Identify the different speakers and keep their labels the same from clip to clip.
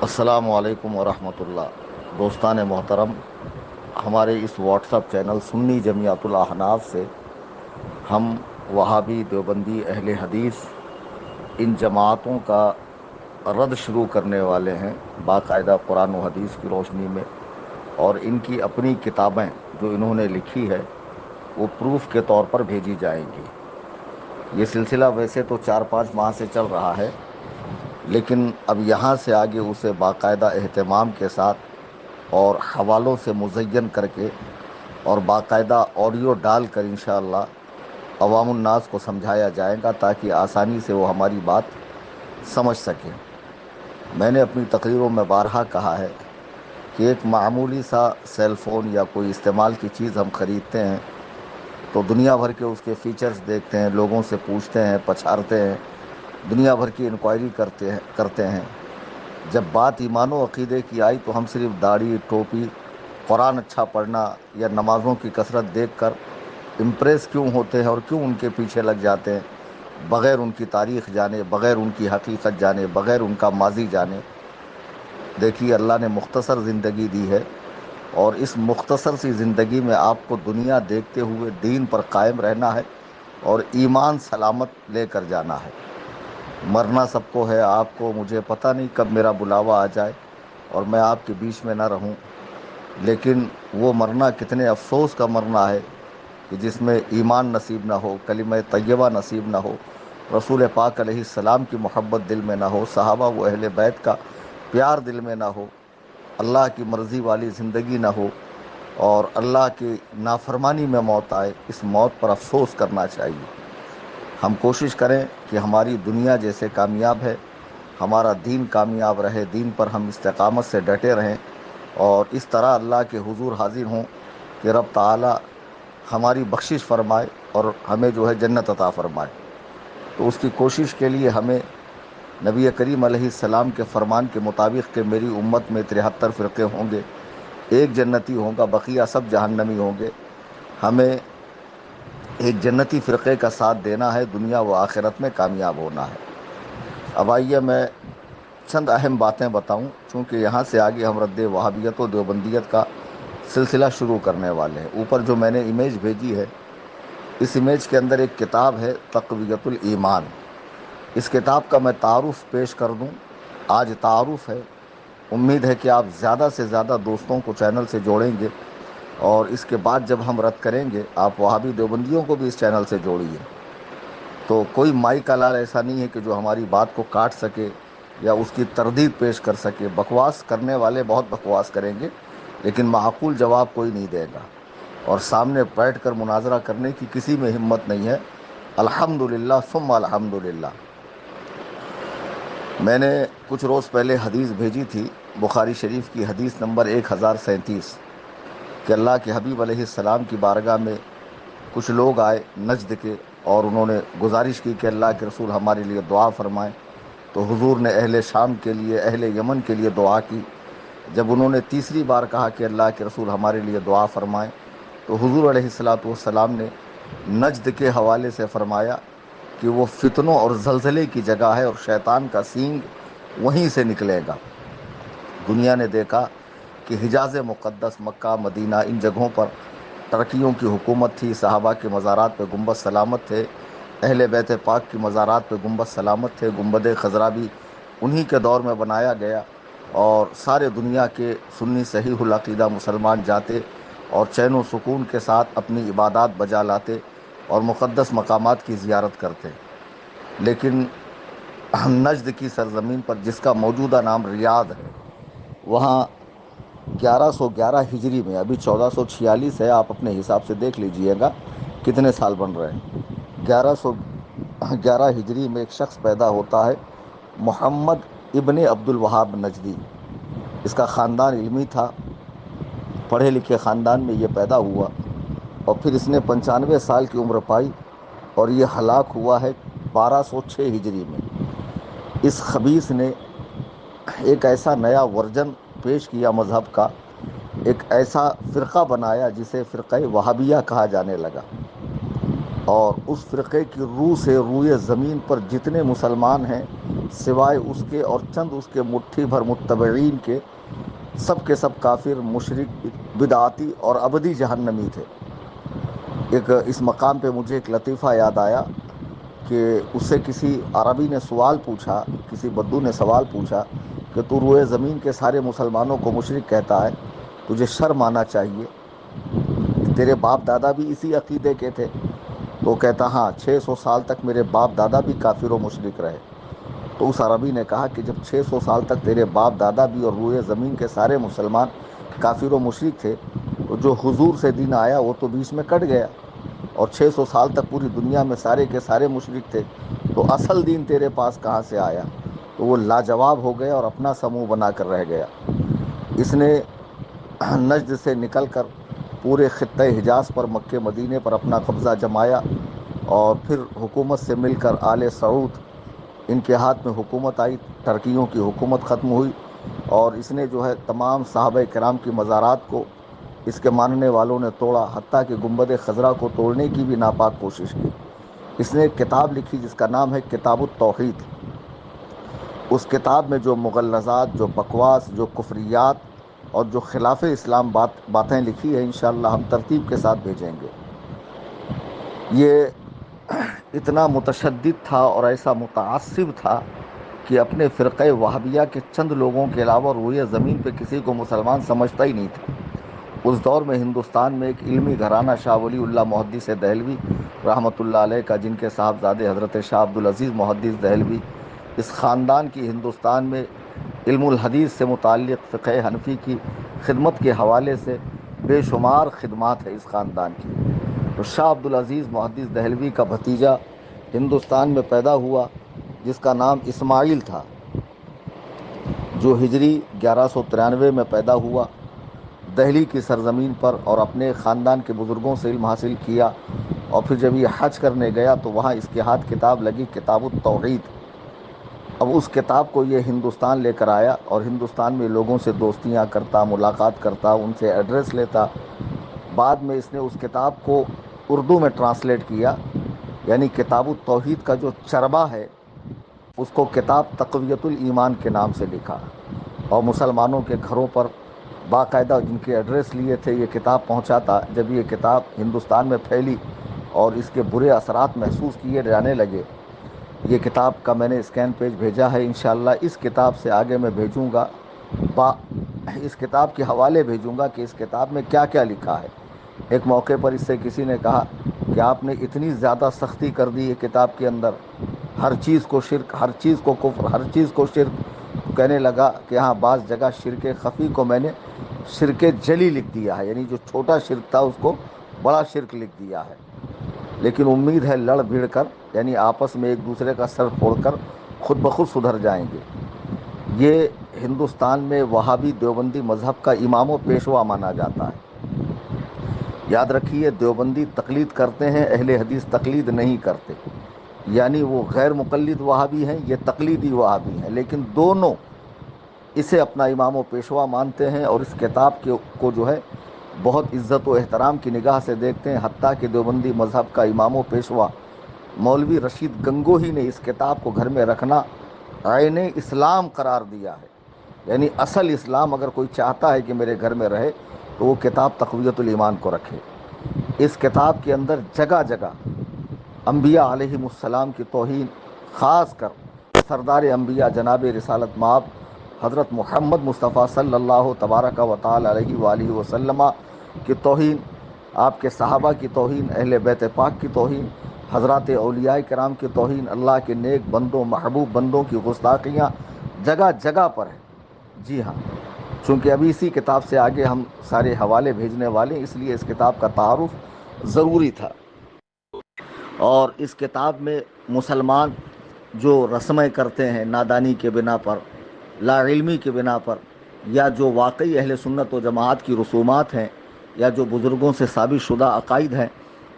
Speaker 1: السلام علیکم ورحمۃ اللہ۔ دوستان محترم، ہمارے اس واٹس ایپ چینل سنی جمعیت الاحناف سے ہم وہابی، دیوبندی، اہل حدیث ان جماعتوں کا رد شروع کرنے والے ہیں، باقاعدہ قرآن و حدیث کی روشنی میں، اور ان کی اپنی کتابیں جو انہوں نے لکھی ہے وہ پروف کے طور پر بھیجی جائیں گی۔ یہ سلسلہ ویسے تو 4-5 ماہ سے چل رہا ہے، لیکن اب یہاں سے آگے اسے باقاعدہ اہتمام کے ساتھ اور حوالوں سے مزین کر کے اور باقاعدہ آڈیو ڈال کر انشاءاللہ عوام الناس کو سمجھایا جائے گا تاکہ آسانی سے وہ ہماری بات سمجھ سکیں۔ میں نے اپنی تقریروں میں بارہا کہا ہے کہ ایک معمولی سا سیل فون یا کوئی استعمال کی چیز ہم خریدتے ہیں تو دنیا بھر کے اس کے فیچرز دیکھتے ہیں، لوگوں سے پوچھتے ہیں، پچھاڑتے ہیں، دنیا بھر کی انکوائری کرتے ہیں۔ جب بات ایمان و عقیدے کی آئی تو ہم صرف داڑھی، ٹوپی، قرآن اچھا پڑھنا یا نمازوں کی کثرت دیکھ کر امپریس کیوں ہوتے ہیں اور کیوں ان کے پیچھے لگ جاتے ہیں، بغیر ان کی تاریخ جانے، بغیر ان کی حقیقت جانے، بغیر ان کا ماضی جانے۔ دیکھیے، اللہ نے مختصر زندگی دی ہے، اور اس مختصر سی زندگی میں آپ کو دنیا دیکھتے ہوئے دین پر قائم رہنا ہے اور ایمان سلامت لے کر جانا ہے۔ مرنا سب کو ہے، آپ کو، مجھے پتہ نہیں کب میرا بلاوا آ جائے اور میں آپ کے بیچ میں نہ رہوں، لیکن وہ مرنا کتنے افسوس کا مرنا ہے کہ جس میں ایمان نصیب نہ ہو، کلمہ طیبہ نصیب نہ ہو، رسول پاک علیہ السلام کی محبت دل میں نہ ہو، صحابہ و اہل بیت کا پیار دل میں نہ ہو، اللہ کی مرضی والی زندگی نہ ہو، اور اللہ کی نافرمانی میں موت آئے۔ اس موت پر افسوس کرنا چاہیے۔ ہم کوشش کریں کہ ہماری دنیا جیسے کامیاب ہے، ہمارا دین کامیاب رہے، دین پر ہم استقامت سے ڈٹے رہیں، اور اس طرح اللہ کے حضور حاضر ہوں کہ رب تعالی ہماری بخشش فرمائے اور ہمیں جو ہے جنت عطا فرمائے۔ تو اس کی کوشش کے لیے ہمیں نبی کریم علیہ السلام کے فرمان کے مطابق کہ میری امت میں 73 فرقے ہوں گے، ایک جنتی ہوگا، بقیہ سب جہنمی ہوں گے، ہمیں ایک جنتی فرقے کا ساتھ دینا ہے، دنیا و آخرت میں کامیاب ہونا ہے۔ اب آئیے میں چند اہم باتیں بتاؤں، چونکہ یہاں سے آگے ہم رد وہابیت و دیوبندیت کا سلسلہ شروع کرنے والے ہیں۔ اوپر جو میں نے امیج بھیجی ہے، اس امیج کے اندر ایک کتاب ہے تقویت الایمان۔ اس کتاب کا میں تعارف پیش کر دوں۔ آج تعارف ہے، امید ہے کہ آپ زیادہ سے زیادہ دوستوں کو چینل سے جوڑیں گے، اور اس کے بعد جب ہم رد کریں گے آپ وہابی دیوبندیوں کو بھی اس چینل سے جوڑیے۔ تو کوئی مائی کا لال ایسا نہیں ہے کہ جو ہماری بات کو کاٹ سکے یا اس کی تردید پیش کر سکے۔ بکواس کرنے والے بہت بکواس کریں گے، لیکن معقول جواب کوئی نہیں دے گا، اور سامنے بیٹھ کر مناظرہ کرنے کی کسی میں ہمت نہیں ہے۔ الحمدللہ ثم الحمدللہ۔ میں نے کچھ روز پہلے حدیث بھیجی تھی، بخاری شریف کی حدیث نمبر 1037، کہ اللہ کے حبیب علیہ السلام کی بارگاہ میں کچھ لوگ آئے نجد کے، اور انہوں نے گزارش کی کہ اللہ کے رسول ہمارے لیے دعا فرمائیں۔ تو حضور نے اہل شام کے لیے، اہل یمن کے لیے دعا کی۔ جب انہوں نے تیسری بار کہا کہ اللہ کے رسول ہمارے لیے دعا فرمائیں، تو حضور علیہ الصلاۃ والسلام نے نجد کے حوالے سے فرمایا کہ وہ فتنوں اور زلزلے کی جگہ ہے، اور شیطان کا سینگ وہیں سے نکلے گا۔ دنیا نے دیکھا کہ حجاز مقدس، مکہ، مدینہ، ان جگہوں پر ترکیوں کی حکومت تھی، صحابہ کے مزارات پہ گنبد سلامت تھے، اہل بیت پاک کی مزارات پہ گنبد سلامت تھے، گنبد خضرا بھی انہی کے دور میں بنایا گیا، اور سارے دنیا کے سنی صحیح العقیدہ مسلمان جاتے اور چین و سکون کے ساتھ اپنی عبادات بجا لاتے اور مقدس مقامات کی زیارت کرتے۔ لیکن نجد کی سرزمین پر، جس کا موجودہ نام ریاض ہے، وہاں 1111 ہجری میں، ابھی 1446 ہے، آپ اپنے حساب سے دیکھ لیجئے گا کتنے سال بن رہے ہیں۔ 1111 ہجری میں ایک شخص پیدا ہوتا ہے، محمد ابن عبد الوہاب نجدی۔ اس کا خاندان علمی تھا، پڑھے لکھے خاندان میں یہ پیدا ہوا، اور پھر اس نے 95 سال کی عمر پائی، اور یہ ہلاک ہوا ہے 1206 ہجری میں۔ اس خبیث نے ایک ایسا نیا ورژن پیش کیا مذہب کا، ایک ایسا فرقہ بنایا جسے فرقہ وہابیہ کہا جانے لگا، اور اس فرقے کی روح سے روئے زمین پر جتنے مسلمان ہیں سوائے اس کے اور چند اس کے مٹھی بھر متبعین کے سب کافر، مشرک، بدعاتی اور ابدی جہنمی تھے۔ اس مقام پہ مجھے ایک لطیفہ یاد آیا کہ اس سے کسی عربی نے سوال پوچھا، کسی بدو نے سوال پوچھا کہ تو روئے زمین کے سارے مسلمانوں کو مشرک کہتا ہے، تجھے شرم آنا چاہیے، تیرے باپ دادا بھی اسی عقیدے کے تھے؟ تو کہتا ہاں، 600 سال تک میرے باپ دادا بھی کافر و مشرک رہے۔ تو اس عربی نے کہا کہ جب 600 سال تک تیرے باپ دادا بھی اور روئے زمین کے سارے مسلمان کافر و مشرک تھے، تو جو حضور سے دین آیا وہ تو بیچ میں کٹ گیا، اور 600 سال تک پوری دنیا میں سارے کے سارے مشرک تھے، تو اصل دین تیرے پاس کہاں سے آیا؟ تو وہ لاجواب ہو گیا اور اپنا سموں بنا کر رہ گیا۔ اس نے نجد سے نکل کر پورے خطہ حجاز پر، مکہ مدینے پر اپنا قبضہ جمایا، اور پھر حکومت سے مل کر آل سعود، ان کے ہاتھ میں حکومت آئی، ترکیوں کی حکومت ختم ہوئی، اور اس نے جو ہے تمام صحابہ کرام کی مزارات کو اس کے ماننے والوں نے توڑا، حتیٰ کہ گنبد خضرا کو توڑنے کی بھی ناپاک کوشش کی۔ اس نے ایک کتاب لکھی جس کا نام ہے کتاب التوحید۔ اس کتاب میں جو مغلظات، جو بکواس، جو کفریات اور جو خلاف اسلام باتیں لکھی ہیں، انشاءاللہ ہم ترتیب کے ساتھ بھیجیں گے۔ یہ اتنا متشدد تھا اور ایسا متعصب تھا کہ اپنے فرقہ وہابیہ کے چند لوگوں کے علاوہ روئے زمین پہ کسی کو مسلمان سمجھتا ہی نہیں تھا۔ اس دور میں ہندوستان میں ایک علمی گھرانہ شاہ ولی اللہ محدث دہلوی رحمۃ اللہ علیہ کا، جن کے صاحبزادے حضرت شاہ عبدالعزیز محدث دہلوی، اس خاندان کی ہندوستان میں علم الحدیث سے متعلق فقہ حنفی کی خدمت کے حوالے سے بے شمار خدمات ہے اس خاندان کی۔ تو شاہ عبدالعزیز محدث دہلوی کا بھتیجا ہندوستان میں پیدا ہوا، جس کا نام اسماعیل تھا، جو ہجری 1193 میں پیدا ہوا دہلی کی سرزمین پر، اور اپنے خاندان کے بزرگوں سے علم حاصل کیا، اور پھر جب یہ حج کرنے گیا تو وہاں اس کے ہاتھ کتاب لگی، کتاب التوحید۔ اب اس کتاب کو یہ ہندوستان لے کر آیا، اور ہندوستان میں لوگوں سے دوستیاں کرتا، ملاقات کرتا، ان سے ایڈریس لیتا۔ بعد میں اس نے اس کتاب کو اردو میں ٹرانسلیٹ کیا، یعنی کتاب التوحید کا جو چربہ ہے اس کو کتاب تقویت الایمان کے نام سے لکھا، اور مسلمانوں کے گھروں پر باقاعدہ جن کے ایڈریس لیے تھے یہ کتاب پہنچاتا۔ جب یہ کتاب ہندوستان میں پھیلی اور اس کے برے اثرات محسوس کیے جانے لگے، یہ کتاب کا میں نے اسکین پیج بھیجا ہے، انشاءاللہ اس کتاب سے آگے میں بھیجوں گا، اس کتاب کے حوالے بھیجوں گا کہ اس کتاب میں کیا کیا لکھا ہے۔ ایک موقع پر اس سے کسی نے کہا کہ آپ نے اتنی زیادہ سختی کر دی ہے کتاب کے اندر، ہر چیز کو شرک، ہر چیز کو کفر، ہر چیز کو شرک۔ کہنے لگا کہ ہاں، بعض جگہ شرک خفی کو میں نے شرک جلی لکھ دیا ہے، یعنی جو چھوٹا شرک تھا اس کو بڑا شرک لکھ دیا ہے، لیکن امید ہے لڑ بھیڑ کر، یعنی آپس میں ایک دوسرے کا سر پھوڑ کر خود بخود سدھر جائیں گے۔ یہ ہندوستان میں وہابی دیوبندی مذہب کا امام و پیشوا مانا جاتا ہے۔ یاد رکھیے، دیوبندی تقلید کرتے ہیں، اہل حدیث تقلید نہیں کرتے، یعنی وہ غیر مقلد وہابی ہیں، یہ تقلیدی وہابی ہیں، لیکن دونوں اسے اپنا امام و پیشوا مانتے ہیں، اور اس کتاب کو جو ہے بہت عزت و احترام کی نگاہ سے دیکھتے ہیں۔ حتیٰ کہ دیوبندی مذہب کا امام و پیشوا مولوی رشید گنگوہی نے اس کتاب کو گھر میں رکھنا عین اسلام قرار دیا ہے، یعنی اصل اسلام اگر کوئی چاہتا ہے کہ میرے گھر میں رہے تو وہ کتاب تقویت الایمان کو رکھے۔ اس کتاب کے اندر جگہ جگہ انبیاء علیہم السلام کی توہین، خاص کر سردار انبیاء جناب رسالت مآب حضرت محمد مصطفیٰ صلی اللہ تبارک و تعالی علیہ وآلہ وسلم کی توہین، آپ کے صحابہ کی توہین، اہل بیت پاک کی توہین، حضرات اولیاء کرام کی توہین، اللہ کے نیک بندوں، محبوب بندوں کی گستاخیاں جگہ جگہ پر ہے۔ جی ہاں، چونکہ ابھی اسی کتاب سے آگے ہم سارے حوالے بھیجنے والے ہیں، اس لیے اس کتاب کا تعارف ضروری تھا۔ اور اس کتاب میں مسلمان جو رسمیں کرتے ہیں نادانی کے بنا پر، لا علمی کے بنا پر، یا جو واقعی اہل سنت و جماعت کی رسومات ہیں، یا جو بزرگوں سے ثابت شدہ عقائد ہیں،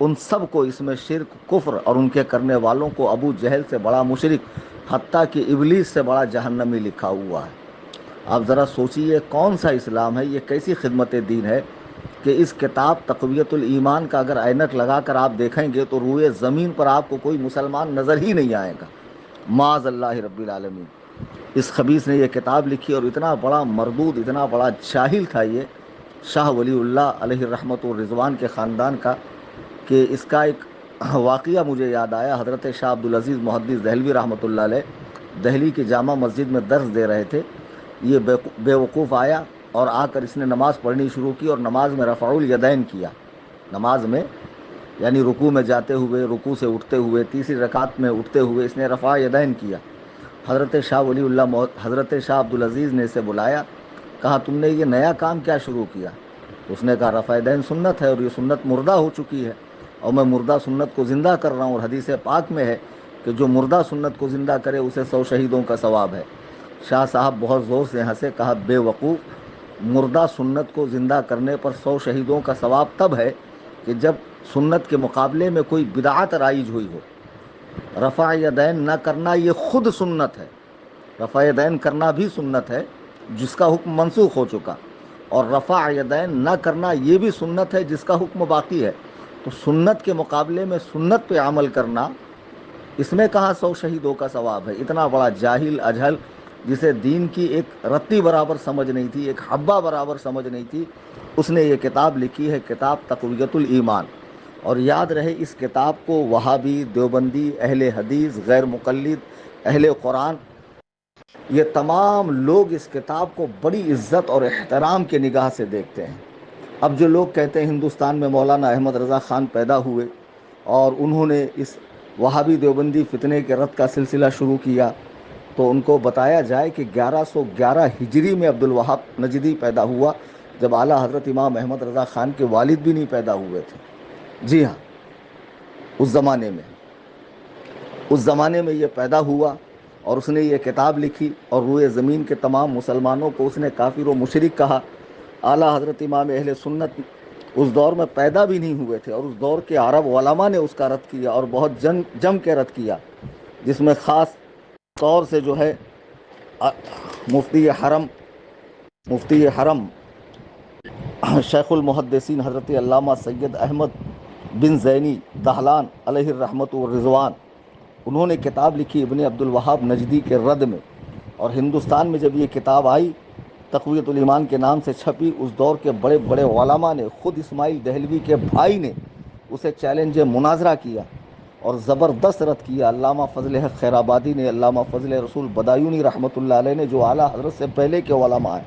Speaker 1: ان سب کو اس میں شرک، کفر اور ان کے کرنے والوں کو ابو جہل سے بڑا مشرک، حتیٰ کہ ابلیس سے بڑا جہنمی لکھا ہوا ہے۔ آپ ذرا سوچئے کون سا اسلام ہے، یہ کیسی خدمت دین ہے کہ اس کتاب تقویت الایمان کا اگر اینک لگا کر آپ دیکھیں گے تو روئے زمین پر آپ کو کوئی مسلمان نظر ہی نہیں آئے گا۔ معاذ اللہ رب العالمین۔ اس خبیث نے یہ کتاب لکھی اور اتنا بڑا مردود، اتنا بڑا جاہل تھا یہ شاہ ولی اللہ علیہ الرحمت والرضوان کے خاندان کا، کہ اس کا ایک واقعہ مجھے یاد آیا۔ حضرت شاہ عبدالعزیز محدث دہلوی رحمۃ اللہ علیہ دہلی کی جامع مسجد میں درس دے رہے تھے۔ یہ بے وقوف آیا اور آ کر اس نے نماز پڑھنی شروع کی اور نماز میں رفع الیدین کیا۔ نماز میں یعنی رکوع میں جاتے ہوئے، رکوع سے اٹھتے ہوئے، تیسری رکعت میں اٹھتے ہوئے اس نے رفع یدین کیا۔ حضرت شاہ ولی اللہ حضرت شاہ عبدالعزیز نے اسے بلایا، کہا تم نے یہ نیا کام کیا شروع کیا؟ اس نے کہا رفع یدین سنت ہے اور یہ سنت مردہ ہو چکی ہے، اور میں مردہ سنت کو زندہ کر رہا ہوں، اور حدیث پاک میں ہے کہ جو مردہ سنت کو زندہ کرے اسے 100 شہیدوں کا ثواب ہے۔ شاہ صاحب بہت زور سے ہنسے، کہا بے وقوف، مردہ سنت کو زندہ کرنے پر 100 شہیدوں کا ثواب تب ہے کہ جب سنت کے مقابلے میں کوئی بدعت رائج ہوئی ہو۔ رفع یدین نہ کرنا یہ خود سنت ہے، رفع یدین کرنا بھی سنت ہے جس کا حکم منسوخ ہو چکا، اور رفع یدین نہ کرنا یہ بھی سنت ہے جس کا حکم باقی ہے۔ تو سنت کے مقابلے میں سنت پہ عمل کرنا، اس میں کہاں 100 شہیدوں کا ثواب ہے؟ اتنا بڑا جاہل اجہل، جسے دین کی ایک رتی برابر سمجھ نہیں تھی، ایک حبہ برابر سمجھ نہیں تھی، اس نے یہ کتاب لکھی ہے، کتاب تقویۃ الایمان۔ اور یاد رہے اس کتاب کو وہابی، دیوبندی، اہل حدیث، غیر مقلد، اہل قرآن، یہ تمام لوگ اس کتاب کو بڑی عزت اور احترام کے نگاہ سے دیکھتے ہیں۔ اب جو لوگ کہتے ہیں ہندوستان میں مولانا احمد رضا خان پیدا ہوئے اور انہوں نے اس وہابی دیوبندی فتنے کے رد کا سلسلہ شروع کیا، تو ان کو بتایا جائے کہ 1111 ہجری میں عبد الوہاب نجدی پیدا ہوا، جب اعلیٰ حضرت امام احمد رضا خان کے والد بھی نہیں پیدا ہوئے تھے۔ جی ہاں، اس زمانے میں یہ پیدا ہوا اور اس نے یہ کتاب لکھی، اور روئے زمین کے تمام مسلمانوں کو اس نے کافر و مشرک کہا۔ اعلیٰ حضرت امام اہل سنت اس دور میں پیدا بھی نہیں ہوئے تھے، اور اس دور کے عرب علماء نے اس کا رد کیا اور بہت جم کے رد کیا، جس میں خاص طور سے جو ہے مفتی حرم شیخ المحدثین حضرت علامہ سید احمد بن زینی دہلان علیہ الرحمت والرضوان، انہوں نے کتاب لکھی ابن عبد الوہاب نجدی کے رد میں۔ اور ہندوستان میں جب یہ کتاب آئی، تقویۃ الایمان کے نام سے چھپی، اس دور کے بڑے بڑے علماء نے، خود اسماعیل دہلوی کے بھائی نے اسے چیلنج مناظرہ کیا اور زبردست رد کیا۔ علامہ فضل حق خیر آبادی نے، علامہ فضل رسول بدایونی رحمۃ اللہ علیہ نے، جو اعلیٰ حضرت سے پہلے کے علماء ہیں،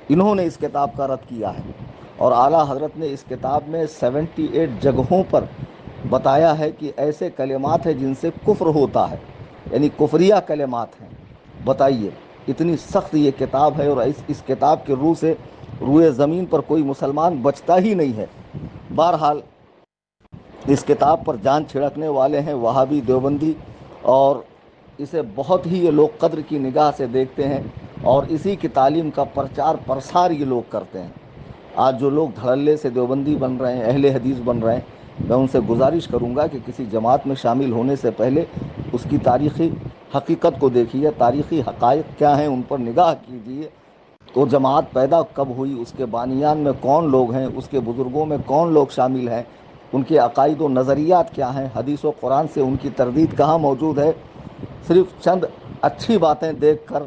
Speaker 1: انہوں نے اس کتاب کا رد کیا ہے۔ اور اعلیٰ حضرت نے اس کتاب میں 78 جگہوں پر بتایا ہے کہ ایسے کلمات ہیں جن سے کفر ہوتا ہے، یعنی کفریہ کلمات ہیں۔ بتائیے، اتنی سخت یہ کتاب ہے، اور اس کتاب کے روح سے روئے زمین پر کوئی مسلمان بچتا ہی نہیں ہے۔ بہرحال اس کتاب پر جان چھڑکنے والے ہیں وہابی دیوبندی، اور اسے بہت ہی یہ لوگ قدر کی نگاہ سے دیکھتے ہیں، اور اسی کی تعلیم کا پرچار پرسار یہ لوگ کرتے ہیں۔ آج جو لوگ دھڑلے سے دیوبندی بن رہے ہیں، اہل حدیث بن رہے ہیں، میں ان سے گزارش کروں گا کہ کسی جماعت میں شامل ہونے سے پہلے اس کی تاریخی حقیقت کو دیکھیے، تاریخی حقائق کیا ہیں ان پر نگاہ کیجیے۔ تو جماعت پیدا کب ہوئی، اس کے بانیان میں کون لوگ ہیں، اس کے بزرگوں میں کون لوگ شامل ہیں، ان کے عقائد و نظریات کیا ہیں، حدیث و قرآن سے ان کی تردید کہاں موجود ہے۔ صرف چند اچھی باتیں دیکھ کر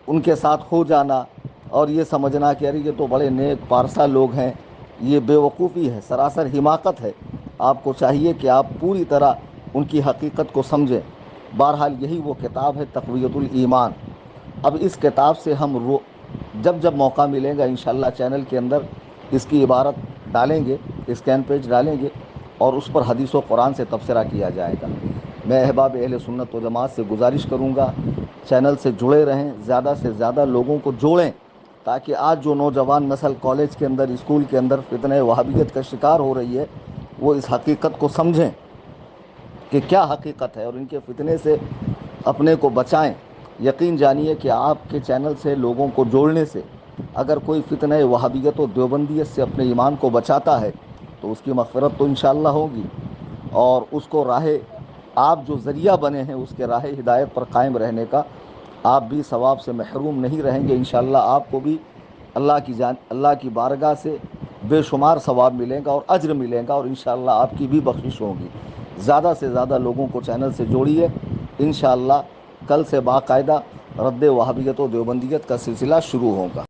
Speaker 1: ان کے ساتھ ہو جانا اور یہ سمجھنا کہ ارے یہ تو بڑے نیک پارسا لوگ ہیں، یہ بے وقوفی ہے، سراسر حماقت ہے۔ آپ کو چاہیے کہ آپ پوری طرح ان کی حقیقت کو سمجھیں۔ بہرحال یہی وہ کتاب ہے تقویۃ الایمان۔ اب اس کتاب سے ہم جب موقع ملے گا انشاءاللہ چینل کے اندر اس کی عبارت ڈالیں گے، اسکین پیج ڈالیں گے، اور اس پر حدیث و قرآن سے تبصرہ کیا جائے گا۔ میں احباب اہل سنت و جماعت سے گزارش کروں گا چینل سے جڑے رہیں، زیادہ سے زیادہ لوگوں کو جوڑیں، تاکہ آج جو نوجوان نسل کالج کے اندر، اسکول کے اندر فتنہ وہابیت کا شکار ہو رہی ہے، وہ اس حقیقت کو سمجھیں کہ کیا حقیقت ہے، اور ان کے فتنے سے اپنے کو بچائیں۔ یقین جانیے کہ آپ کے چینل سے لوگوں کو جوڑنے سے اگر کوئی فتنہ وہابیت و دیوبندیت سے اپنے ایمان کو بچاتا ہے تو اس کی مغفرت تو انشاءاللہ ہوگی، اور اس کو راہ، آپ جو ذریعہ بنے ہیں اس کے راہ ہدایت پر قائم رہنے کا، آپ بھی ثواب سے محروم نہیں رہیں گے۔ انشاءاللہ آپ کو بھی اللہ کی بارگاہ سے بے شمار ثواب ملے گا اور اجر ملے گا، اور انشاءاللہ آپ کی بھی بخشش ہوگی۔ زیادہ سے زیادہ لوگوں کو چینل سے جوڑیے، انشاءاللہ کل سے باقاعدہ رد وہابیت و دیوبندیت کا سلسلہ شروع ہوگا۔